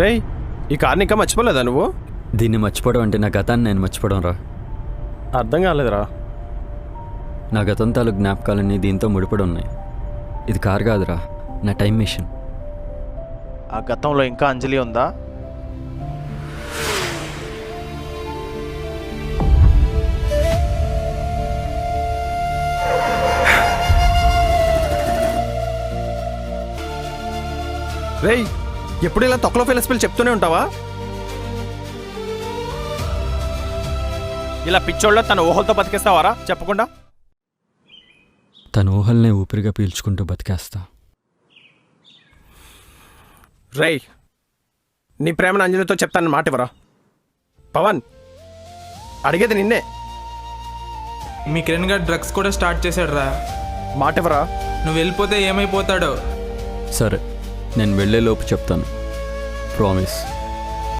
రేయ్, ఈ కార్ని ఇంకా మర్చిపోలేదా నువ్వు? దీన్ని మర్చిపోవడం అంటే నా గతాన్ని నేను మర్చిపోవడం రా. అర్థం కాలేదురా. నా గతం తాలూకు జ్ఞాపకాలన్నీ దీంతో ముడిపడి ఉన్నాయి. ఇది కార్ కాదురా, నా టైం మిషన్. ఆ గతంలో ఇంకా అంజలి ఉందా? రేయ్, ఎప్పుడు ఇలా తొక్కలో ఫిలస్ఫీలు చెప్తూనే ఉంటావా? ఇలా పిచ్చోళ్ళ తన ఊహలతో బతికేస్తావారా చెప్పకుండా? తన ఊహల్నే ఊపిరిగా పీల్చుకుంటూ బతికేస్తా. రేయ్, నీ ప్రేమను అంజలితో చెప్తానని మాట ఇవ్వరా? పవన్, అడిగేది నిన్నే. మీ కిరణ్ గారు డ్రగ్స్ కూడా స్టార్ట్ చేశాడు రా. మాట ఇవ్వరా? నువ్వు వెళ్ళిపోతే ఏమైపోతాడో. సరే, నేను వెళ్ళేలోపు చెప్తాను. ప్రామిస్.